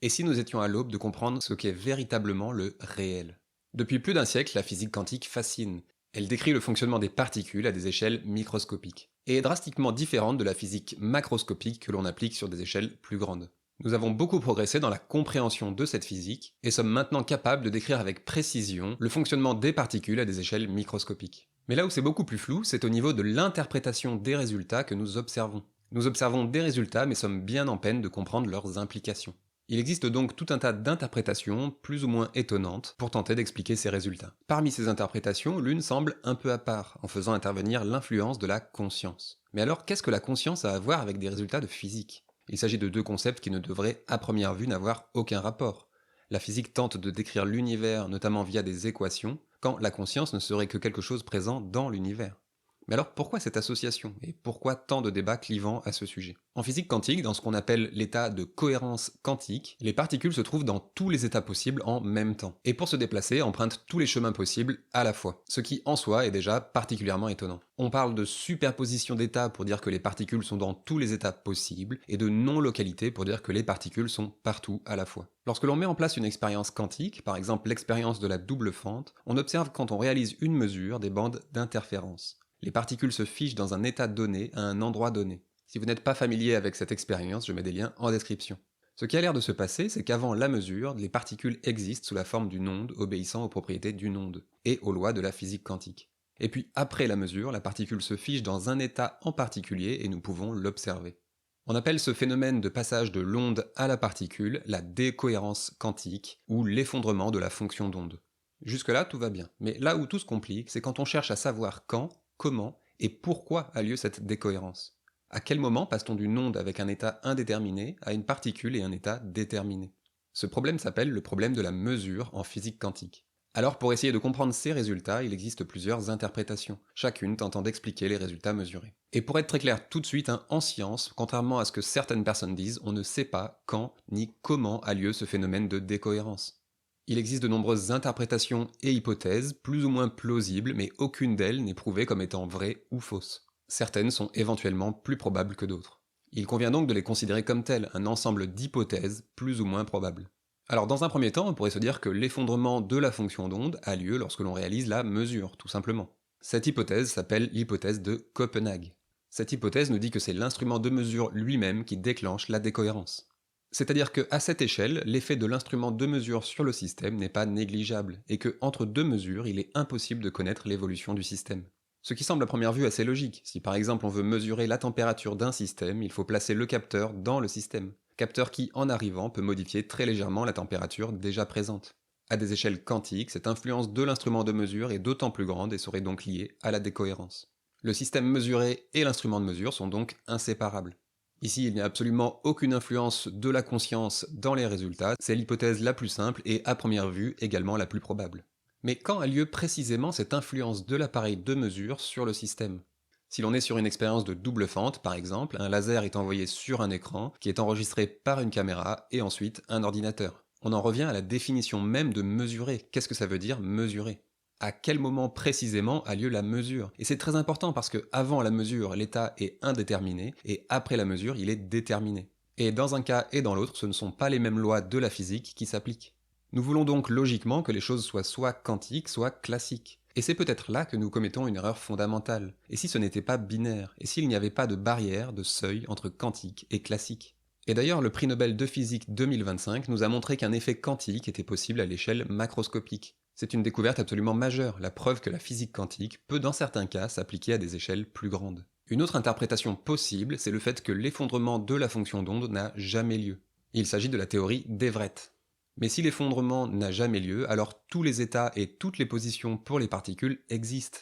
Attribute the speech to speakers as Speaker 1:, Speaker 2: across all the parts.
Speaker 1: Et si nous étions à l'aube de comprendre ce qu'est véritablement le réel? Depuis plus d'un siècle, la physique quantique fascine. Elle décrit le fonctionnement des particules à des échelles microscopiques, et est drastiquement différente de la physique macroscopique que l'on applique sur des échelles plus grandes. Nous avons beaucoup progressé dans la compréhension de cette physique, et sommes maintenant capables de décrire avec précision le fonctionnement des particules à des échelles microscopiques. Mais là où c'est beaucoup plus flou, c'est au niveau de l'interprétation des résultats que nous observons. Nous observons des résultats mais sommes bien en peine de comprendre leurs implications. Il existe donc tout un tas d'interprétations, plus ou moins étonnantes, pour tenter d'expliquer ces résultats. Parmi ces interprétations, l'une semble un peu à part, en faisant intervenir l'influence de la conscience. Mais alors, qu'est-ce que la conscience a à voir avec des résultats de physique? Il s'agit de deux concepts qui ne devraient, à première vue, n'avoir aucun rapport. La physique tente de décrire l'univers, notamment via des équations, quand la conscience ne serait que quelque chose présent dans l'univers. Mais alors pourquoi cette association et pourquoi tant de débats clivants à ce sujet? En physique quantique, dans ce qu'on appelle l'état de cohérence quantique, les particules se trouvent dans tous les états possibles en même temps, et pour se déplacer empruntent tous les chemins possibles à la fois, ce qui en soi est déjà particulièrement étonnant. On parle de superposition d'états pour dire que les particules sont dans tous les états possibles, et de non-localité pour dire que les particules sont partout à la fois. Lorsque l'on met en place une expérience quantique, par exemple l'expérience de la double fente, on observe quand on réalise une mesure des bandes d'interférence. Les particules se fichent dans un état donné à un endroit donné. Si vous n'êtes pas familier avec cette expérience, je mets des liens en description. Ce qui a l'air de se passer, c'est qu'avant la mesure, les particules existent sous la forme d'une onde obéissant aux propriétés d'une onde, et aux lois de la physique quantique. Et puis après la mesure, la particule se fiche dans un état en particulier et nous pouvons l'observer. On appelle ce phénomène de passage de l'onde à la particule la décohérence quantique, ou l'effondrement de la fonction d'onde. Jusque-là, tout va bien. Mais là où tout se complique, c'est quand on cherche à savoir quand, comment et pourquoi a lieu cette décohérence. À quel moment passe-t-on d'une onde avec un état indéterminé à une particule et un état déterminé? Ce problème s'appelle le problème de la mesure en physique quantique. Alors pour essayer de comprendre ces résultats, il existe plusieurs interprétations, chacune tentant d'expliquer les résultats mesurés. Et pour être très clair tout de suite, en science, contrairement à ce que certaines personnes disent, on ne sait pas quand ni comment a lieu ce phénomène de décohérence. Il existe de nombreuses interprétations et hypothèses, plus ou moins plausibles, mais aucune d'elles n'est prouvée comme étant vraie ou fausse. Certaines sont éventuellement plus probables que d'autres. Il convient donc de les considérer comme telles, un ensemble d'hypothèses plus ou moins probables. Alors dans un premier temps, on pourrait se dire que l'effondrement de la fonction d'onde a lieu lorsque l'on réalise la mesure, tout simplement. Cette hypothèse s'appelle l'hypothèse de Copenhague. Cette hypothèse nous dit que c'est l'instrument de mesure lui-même qui déclenche la décohérence. C'est-à-dire qu'à cette échelle, l'effet de l'instrument de mesure sur le système n'est pas négligeable, et que entre deux mesures, il est impossible de connaître l'évolution du système. Ce qui semble à première vue assez logique. Si par exemple on veut mesurer la température d'un système, il faut placer le capteur dans le système. Capteur qui, en arrivant, peut modifier très légèrement la température déjà présente. À des échelles quantiques, cette influence de l'instrument de mesure est d'autant plus grande et serait donc liée à la décohérence. Le système mesuré et l'instrument de mesure sont donc inséparables. Ici, il n'y a absolument aucune influence de la conscience dans les résultats, c'est l'hypothèse la plus simple et à première vue également la plus probable. Mais quand a lieu précisément cette influence de l'appareil de mesure sur le système? Si l'on est sur une expérience de double fente, par exemple, un laser est envoyé sur un écran qui est enregistré par une caméra et ensuite un ordinateur. On en revient à la définition même de mesurer. Qu'est-ce que ça veut dire mesurer? À quel moment précisément a lieu la mesure? Et c'est très important parce que avant la mesure, l'état est indéterminé, et après la mesure, il est déterminé. Et dans un cas et dans l'autre, ce ne sont pas les mêmes lois de la physique qui s'appliquent. Nous voulons donc logiquement que les choses soient soit quantiques, soit classiques. Et c'est peut-être là que nous commettons une erreur fondamentale. Et si ce n'était pas binaire? Et s'il n'y avait pas de barrière, de seuil entre quantique et classique? Et d'ailleurs, le prix Nobel de physique 2025 nous a montré qu'un effet quantique était possible à l'échelle macroscopique. C'est une découverte absolument majeure, la preuve que la physique quantique peut dans certains cas s'appliquer à des échelles plus grandes. Une autre interprétation possible, c'est le fait que l'effondrement de la fonction d'onde n'a jamais lieu. Il s'agit de la théorie d'Everett. Mais si l'effondrement n'a jamais lieu, alors tous les états et toutes les positions pour les particules existent.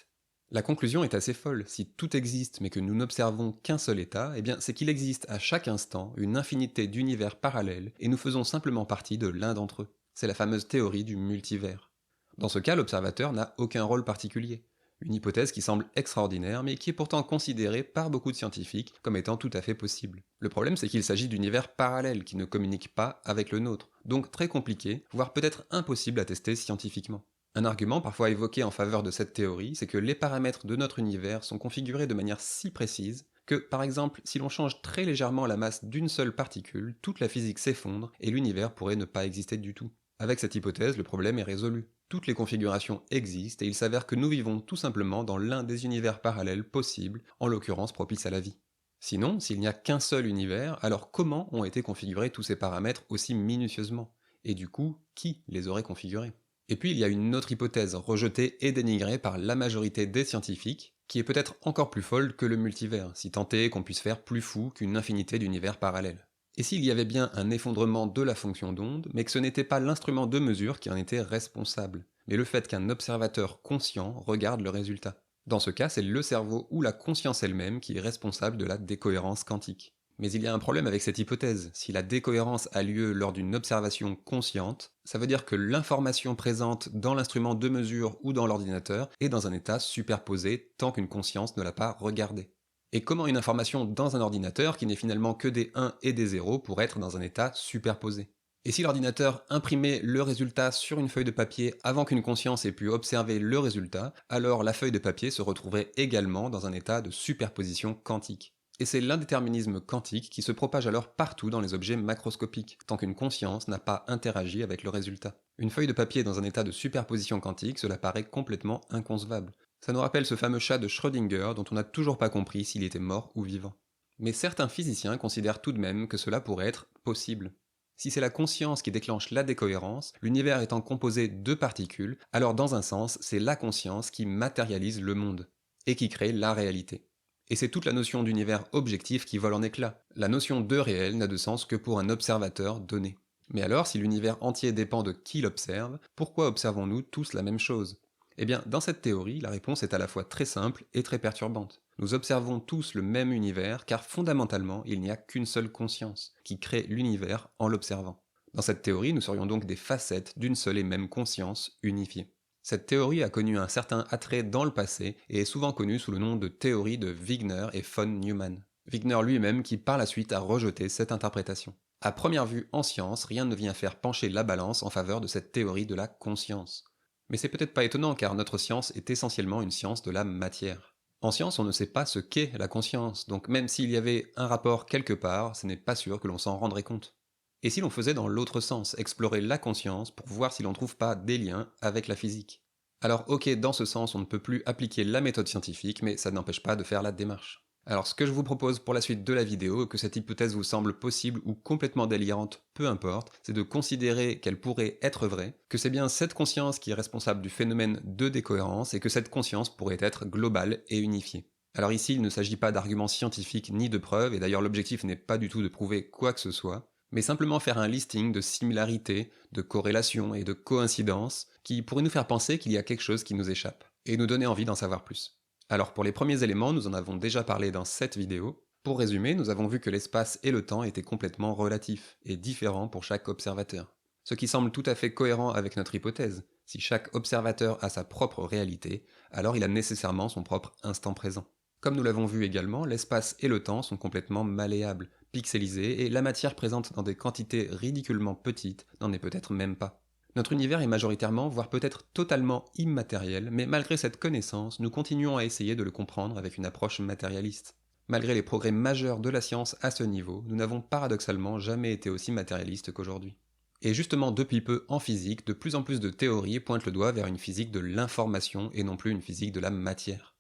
Speaker 1: La conclusion est assez folle. Si tout existe mais que nous n'observons qu'un seul état, eh bien c'est qu'il existe à chaque instant une infinité d'univers parallèles et nous faisons simplement partie de l'un d'entre eux. C'est la fameuse théorie du multivers. Dans ce cas, l'observateur n'a aucun rôle particulier. Une hypothèse qui semble extraordinaire, mais qui est pourtant considérée par beaucoup de scientifiques comme étant tout à fait possible. Le problème, c'est qu'il s'agit d'univers parallèles qui ne communiquent pas avec le nôtre, donc très compliqué, voire peut-être impossible à tester scientifiquement. Un argument parfois évoqué en faveur de cette théorie, c'est que les paramètres de notre univers sont configurés de manière si précise que, par exemple, si l'on change très légèrement la masse d'une seule particule, toute la physique s'effondre et l'univers pourrait ne pas exister du tout. Avec cette hypothèse, le problème est résolu. Toutes les configurations existent et il s'avère que nous vivons tout simplement dans l'un des univers parallèles possibles, en l'occurrence propices à la vie. Sinon, s'il n'y a qu'un seul univers, alors comment ont été configurés tous ces paramètres aussi minutieusement? Et du coup, qui les aurait configurés? Et puis il y a une autre hypothèse, rejetée et dénigrée par la majorité des scientifiques, qui est peut-être encore plus folle que le multivers, si tant est qu'on puisse faire plus fou qu'une infinité d'univers parallèles. Et s'il y avait bien un effondrement de la fonction d'onde, mais que ce n'était pas l'instrument de mesure qui en était responsable, mais le fait qu'un observateur conscient regarde le résultat. Dans ce cas, c'est le cerveau ou la conscience elle-même qui est responsable de la décohérence quantique. Mais il y a un problème avec cette hypothèse. Si la décohérence a lieu lors d'une observation consciente, ça veut dire que l'information présente dans l'instrument de mesure ou dans l'ordinateur est dans un état superposé tant qu'une conscience ne l'a pas regardée. Et comment une information dans un ordinateur, qui n'est finalement que des 1 et des 0, pourrait être dans un état superposé? Et si l'ordinateur imprimait le résultat sur une feuille de papier avant qu'une conscience ait pu observer le résultat, alors la feuille de papier se retrouverait également dans un état de superposition quantique. Et c'est l'indéterminisme quantique qui se propage alors partout dans les objets macroscopiques, tant qu'une conscience n'a pas interagi avec le résultat. Une feuille de papier dans un état de superposition quantique, cela paraît complètement inconcevable. Ça nous rappelle ce fameux chat de Schrödinger dont on n'a toujours pas compris s'il était mort ou vivant. Mais certains physiciens considèrent tout de même que cela pourrait être possible. Si c'est la conscience qui déclenche la décohérence, l'univers étant composé de particules, alors dans un sens, c'est la conscience qui matérialise le monde, et qui crée la réalité. Et c'est toute la notion d'univers objectif qui vole en éclats. La notion de réel n'a de sens que pour un observateur donné. Mais alors, si l'univers entier dépend de qui l'observe, pourquoi observons-nous tous la même chose? Eh bien, dans cette théorie, la réponse est à la fois très simple et très perturbante. Nous observons tous le même univers car fondamentalement, il n'y a qu'une seule conscience, qui crée l'univers en l'observant. Dans cette théorie, nous serions donc des facettes d'une seule et même conscience unifiée. Cette théorie a connu un certain attrait dans le passé et est souvent connue sous le nom de théorie de Wigner et von Neumann. Wigner lui-même qui par la suite a rejeté cette interprétation. À première vue en science, rien ne vient faire pencher la balance en faveur de cette théorie de la conscience. Mais c'est peut-être pas étonnant car notre science est essentiellement une science de la matière. En science, on ne sait pas ce qu'est la conscience, donc même s'il y avait un rapport quelque part, ce n'est pas sûr que l'on s'en rendrait compte. Et si l'on faisait dans l'autre sens, explorer la conscience pour voir si l'on ne trouve pas des liens avec la physique? Alors ok, dans ce sens, on ne peut plus appliquer la méthode scientifique, mais ça n'empêche pas de faire la démarche. Alors ce que je vous propose pour la suite de la vidéo, que cette hypothèse vous semble possible ou complètement délirante, peu importe, c'est de considérer qu'elle pourrait être vraie, que c'est bien cette conscience qui est responsable du phénomène de décohérence et que cette conscience pourrait être globale et unifiée. Alors ici, il ne s'agit pas d'arguments scientifiques ni de preuves, et d'ailleurs l'objectif n'est pas du tout de prouver quoi que ce soit, mais simplement faire un listing de similarités, de corrélations et de coïncidences qui pourraient nous faire penser qu'il y a quelque chose qui nous échappe, et nous donner envie d'en savoir plus. Alors pour les premiers éléments, nous en avons déjà parlé dans cette vidéo. Pour résumer, nous avons vu que l'espace et le temps étaient complètement relatifs et différents pour chaque observateur. Ce qui semble tout à fait cohérent avec notre hypothèse. Si chaque observateur a sa propre réalité, alors il a nécessairement son propre instant présent. Comme nous l'avons vu également, l'espace et le temps sont complètement malléables, pixelisés, et la matière présente dans des quantités ridiculement petites n'en est peut-être même pas. Notre univers est majoritairement, voire peut-être totalement immatériel, mais malgré cette connaissance, nous continuons à essayer de le comprendre avec une approche matérialiste. Malgré les progrès majeurs de la science à ce niveau, nous n'avons paradoxalement jamais été aussi matérialistes qu'aujourd'hui. Et justement, depuis peu en physique, de plus en plus de théories pointent le doigt vers une physique de l'information et non plus une physique de la matière.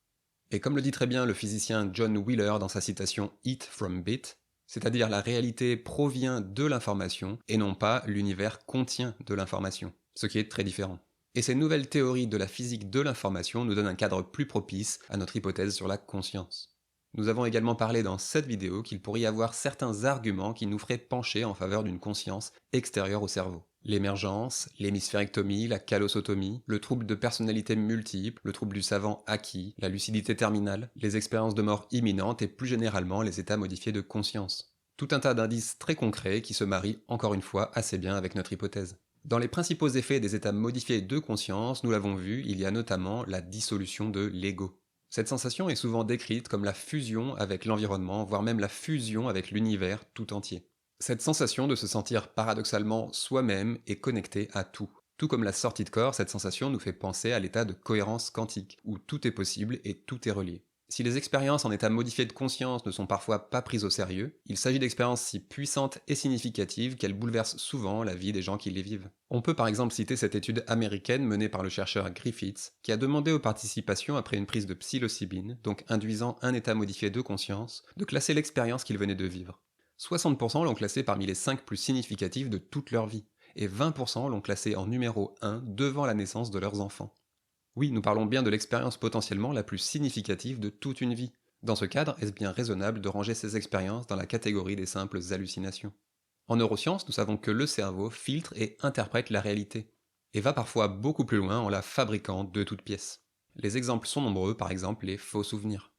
Speaker 1: Et comme le dit très bien le physicien John Wheeler dans sa citation It from Bit, c'est-à-dire la réalité provient de l'information et non pas l'univers contient de l'information, ce qui est très différent. Et ces nouvelles théories de la physique de l'information nous donnent un cadre plus propice à notre hypothèse sur la conscience. Nous avons également parlé dans cette vidéo qu'il pourrait y avoir certains arguments qui nous feraient pencher en faveur d'une conscience extérieure au cerveau. L'émergence, l'hémisphérectomie, la callosotomie, le trouble de personnalité multiple, le trouble du savant acquis, la lucidité terminale, les expériences de mort imminente et plus généralement les états modifiés de conscience. Tout un tas d'indices très concrets qui se marient encore une fois assez bien avec notre hypothèse. Dans les principaux effets des états modifiés de conscience, nous l'avons vu, il y a notamment la dissolution de l'ego. Cette sensation est souvent décrite comme la fusion avec l'environnement, voire même la fusion avec l'univers tout entier. Cette sensation de se sentir paradoxalement soi-même est connectée à tout. Tout comme la sortie de corps, cette sensation nous fait penser à l'état de cohérence quantique, où tout est possible et tout est relié. Si les expériences en état modifié de conscience ne sont parfois pas prises au sérieux, il s'agit d'expériences si puissantes et significatives qu'elles bouleversent souvent la vie des gens qui les vivent. On peut par exemple citer cette étude américaine menée par le chercheur Griffiths, qui a demandé aux participations après une prise de psilocybine, donc induisant un état modifié de conscience, de classer l'expérience qu'ils venaient de vivre. 60% l'ont classée parmi les 5 plus significatives de toute leur vie, et 20% l'ont classée en numéro 1 devant la naissance de leurs enfants. Oui, nous parlons bien de l'expérience potentiellement la plus significative de toute une vie. Dans ce cadre, est-ce bien raisonnable de ranger ces expériences dans la catégorie des simples hallucinations? En neurosciences, nous savons que le cerveau filtre et interprète la réalité, et va parfois beaucoup plus loin en la fabriquant de toutes pièces. Les exemples sont nombreux, par exemple les faux souvenirs.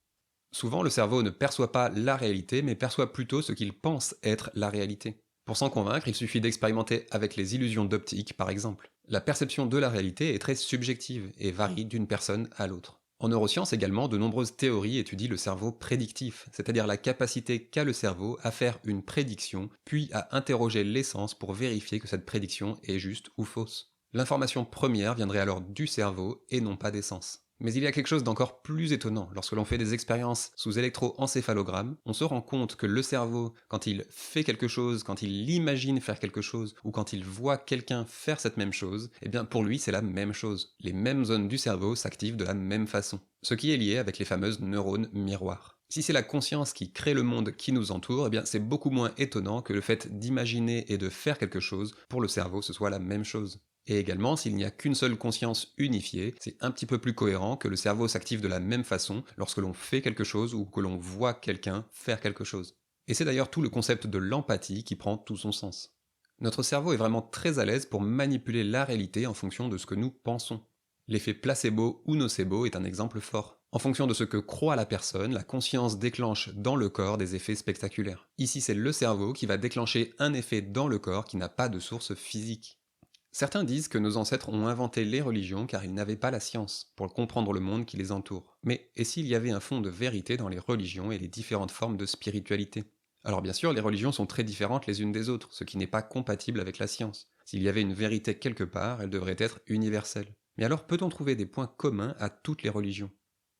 Speaker 1: Souvent, le cerveau ne perçoit pas la réalité, mais perçoit plutôt ce qu'il pense être la réalité. Pour s'en convaincre, il suffit d'expérimenter avec les illusions d'optique, par exemple. La perception de la réalité est très subjective et varie d'une personne à l'autre. En neurosciences également, de nombreuses théories étudient le cerveau prédictif, c'est-à-dire la capacité qu'a le cerveau à faire une prédiction, puis à interroger l'essence pour vérifier que cette prédiction est juste ou fausse. L'information première viendrait alors du cerveau et non pas des sens. Mais il y a quelque chose d'encore plus étonnant. Lorsque l'on fait des expériences sous électroencéphalogramme, on se rend compte que le cerveau, quand il fait quelque chose, quand il imagine faire quelque chose, ou quand il voit quelqu'un faire cette même chose, eh bien pour lui c'est la même chose. Les mêmes zones du cerveau s'activent de la même façon. Ce qui est lié avec les fameuses neurones miroirs. Si c'est la conscience qui crée le monde qui nous entoure, eh bien c'est beaucoup moins étonnant que le fait d'imaginer et de faire quelque chose, pour le cerveau ce soit la même chose. Et également, s'il n'y a qu'une seule conscience unifiée, c'est un petit peu plus cohérent que le cerveau s'active de la même façon lorsque l'on fait quelque chose ou que l'on voit quelqu'un faire quelque chose. Et c'est d'ailleurs tout le concept de l'empathie qui prend tout son sens. Notre cerveau est vraiment très à l'aise pour manipuler la réalité en fonction de ce que nous pensons. L'effet placebo ou nocebo est un exemple fort. En fonction de ce que croit la personne, la conscience déclenche dans le corps des effets spectaculaires. Ici, c'est le cerveau qui va déclencher un effet dans le corps qui n'a pas de source physique. Certains disent que nos ancêtres ont inventé les religions car ils n'avaient pas la science pour comprendre le monde qui les entoure. Mais et s'il y avait un fond de vérité dans les religions et les différentes formes de spiritualité? Alors bien sûr, les religions sont très différentes les unes des autres, ce qui n'est pas compatible avec la science. S'il y avait une vérité quelque part, elle devrait être universelle. Mais alors peut-on trouver des points communs à toutes les religions?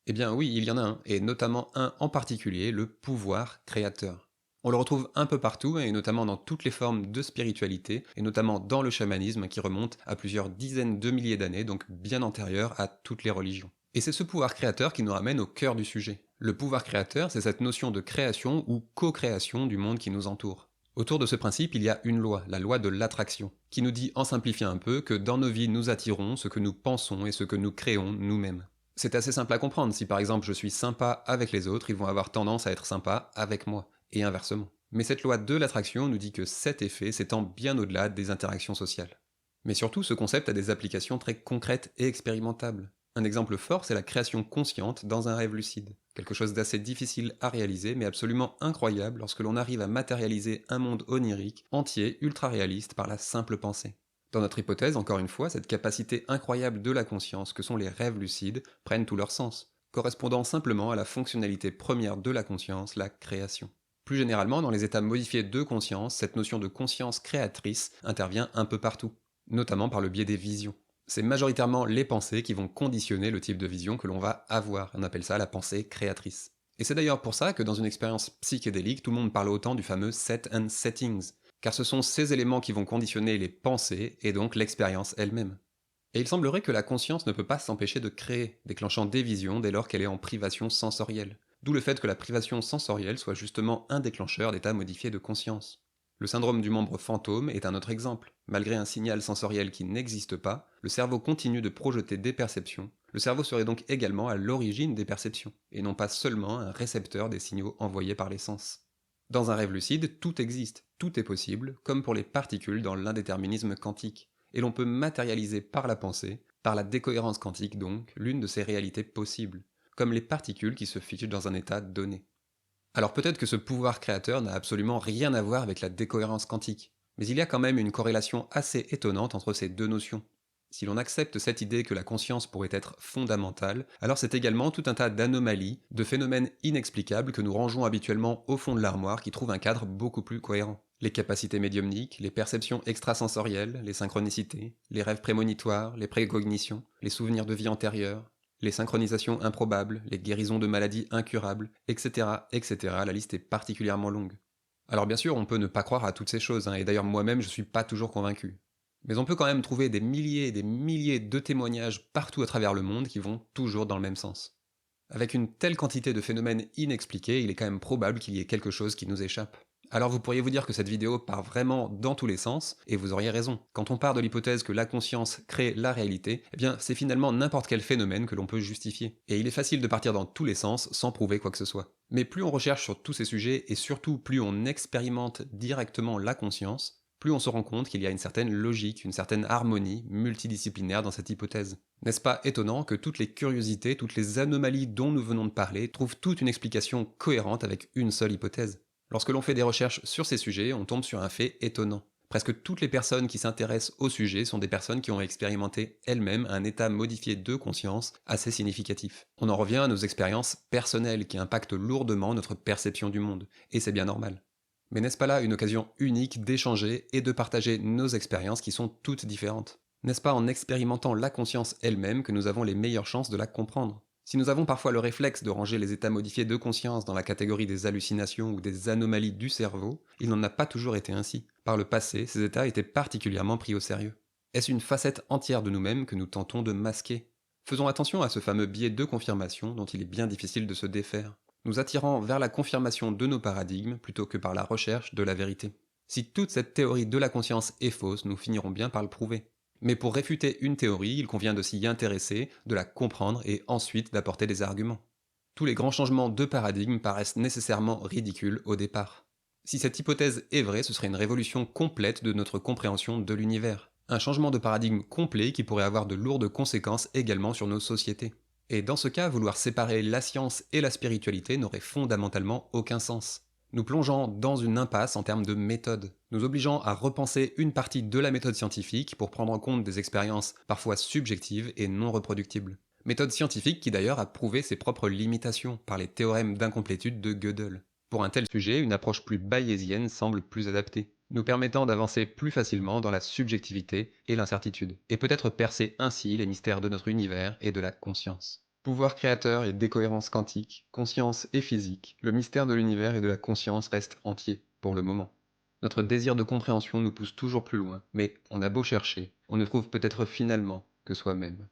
Speaker 1: Eh bien oui, il y en a un, et notamment un en particulier, le pouvoir créateur. On le retrouve un peu partout, et notamment dans toutes les formes de spiritualité, et notamment dans le chamanisme qui remonte à plusieurs dizaines de milliers d'années, donc bien antérieur à toutes les religions. Et c'est ce pouvoir créateur qui nous ramène au cœur du sujet. Le pouvoir créateur, c'est cette notion de création ou co-création du monde qui nous entoure. Autour de ce principe, il y a une loi, la loi de l'attraction, qui nous dit en simplifiant un peu que dans nos vies nous attirons ce que nous pensons et ce que nous créons nous-mêmes. C'est assez simple à comprendre, si par exemple je suis sympa avec les autres, ils vont avoir tendance à être sympas avec moi et inversement. Mais cette loi de l'attraction nous dit que cet effet s'étend bien au-delà des interactions sociales. Mais surtout, ce concept a des applications très concrètes et expérimentables. Un exemple fort, c'est la création consciente dans un rêve lucide. Quelque chose d'assez difficile à réaliser, mais absolument incroyable lorsque l'on arrive à matérialiser un monde onirique, entier, ultra réaliste par la simple pensée. Dans notre hypothèse, encore une fois, cette capacité incroyable de la conscience que sont les rêves lucides prennent tout leur sens, correspondant simplement à la fonctionnalité première de la conscience, la création. Plus généralement, dans les états modifiés de conscience, cette notion de conscience créatrice intervient un peu partout, notamment par le biais des visions. C'est majoritairement les pensées qui vont conditionner le type de vision que l'on va avoir, on appelle ça la pensée créatrice. Et c'est d'ailleurs pour ça que dans une expérience psychédélique, tout le monde parle autant du fameux set and settings, car ce sont ces éléments qui vont conditionner les pensées et donc l'expérience elle-même. Et il semblerait que la conscience ne peut pas s'empêcher de créer, déclenchant des visions dès lors qu'elle est en privation sensorielle. D'où le fait que la privation sensorielle soit justement un déclencheur d'état modifié de conscience. Le syndrome du membre fantôme est un autre exemple. Malgré un signal sensoriel qui n'existe pas, le cerveau continue de projeter des perceptions. Le cerveau serait donc également à l'origine des perceptions, et non pas seulement un récepteur des signaux envoyés par les sens. Dans un rêve lucide, tout existe, tout est possible, comme pour les particules dans l'indéterminisme quantique, et l'on peut matérialiser par la pensée, par la décohérence quantique donc, l'une de ces réalités possibles, comme les particules qui se figent dans un état donné. Alors peut-être que ce pouvoir créateur n'a absolument rien à voir avec la décohérence quantique, mais il y a quand même une corrélation assez étonnante entre ces deux notions. Si l'on accepte cette idée que la conscience pourrait être fondamentale, alors c'est également tout un tas d'anomalies, de phénomènes inexplicables que nous rangeons habituellement au fond de l'armoire qui trouvent un cadre beaucoup plus cohérent. Les capacités médiumniques, les perceptions extrasensorielles, les synchronicités, les rêves prémonitoires, les précognitions, les souvenirs de vie antérieure. les synchronisations improbables, les guérisons de maladies incurables, etc., etc. La liste est particulièrement longue. Alors bien sûr, on peut ne pas croire à toutes ces choses, hein, et d'ailleurs moi-même je suis pas toujours convaincu. Mais on peut quand même trouver des milliers et des milliers de témoignages partout à travers le monde qui vont toujours dans le même sens. Avec une telle quantité de phénomènes inexpliqués, il est quand même probable qu'il y ait quelque chose qui nous échappe. Alors vous pourriez vous dire que cette vidéo part vraiment dans tous les sens, et vous auriez raison. Quand on part de l'hypothèse que la conscience crée la réalité, eh bien c'est finalement n'importe quel phénomène que l'on peut justifier. Et il est facile de partir dans tous les sens sans prouver quoi que ce soit. Mais plus on recherche sur tous ces sujets, et surtout plus on expérimente directement la conscience, plus on se rend compte qu'il y a une certaine logique, une certaine harmonie multidisciplinaire dans cette hypothèse. N'est-ce pas étonnant que toutes les curiosités, toutes les anomalies dont nous venons de parler trouvent toute une explication cohérente avec une seule hypothèse? Lorsque l'on fait des recherches sur ces sujets, on tombe sur un fait étonnant. Presque toutes les personnes qui s'intéressent au sujet sont des personnes qui ont expérimenté elles-mêmes un état modifié de conscience assez significatif. On en revient à nos expériences personnelles qui impactent lourdement notre perception du monde, et c'est bien normal. Mais n'est-ce pas là une occasion unique d'échanger et de partager nos expériences qui sont toutes différentes? N'est-ce pas en expérimentant la conscience elle-même que nous avons les meilleures chances de la comprendre? Si nous avons parfois le réflexe de ranger les états modifiés de conscience dans la catégorie des hallucinations ou des anomalies du cerveau, il n'en a pas toujours été ainsi. Par le passé, ces états étaient particulièrement pris au sérieux. Est-ce une facette entière de nous-mêmes que nous tentons de masquer? Faisons attention à ce fameux biais de confirmation dont il est bien difficile de se défaire, nous attirant vers la confirmation de nos paradigmes plutôt que par la recherche de la vérité. Si toute cette théorie de la conscience est fausse, nous finirons bien par le prouver. Mais pour réfuter une théorie, il convient de s'y intéresser, de la comprendre et ensuite d'apporter des arguments. Tous les grands changements de paradigme paraissent nécessairement ridicules au départ. Si cette hypothèse est vraie, ce serait une révolution complète de notre compréhension de l'univers. Un changement de paradigme complet qui pourrait avoir de lourdes conséquences également sur nos sociétés. Et dans ce cas, vouloir séparer la science et la spiritualité n'aurait fondamentalement aucun sens, nous plongeant dans une impasse en termes de méthode, nous obligeant à repenser une partie de la méthode scientifique pour prendre en compte des expériences parfois subjectives et non reproductibles. Méthode scientifique qui d'ailleurs a prouvé ses propres limitations par les théorèmes d'incomplétude de Gödel. Pour un tel sujet, une approche plus bayésienne semble plus adaptée, nous permettant d'avancer plus facilement dans la subjectivité et l'incertitude, et peut-être percer ainsi les mystères de notre univers et de la conscience. Pouvoir créateur et décohérence quantique, conscience et physique, le mystère de l'univers et de la conscience reste entier, pour le moment. Notre désir de compréhension nous pousse toujours plus loin, mais on a beau chercher, on ne trouve peut-être finalement que soi-même.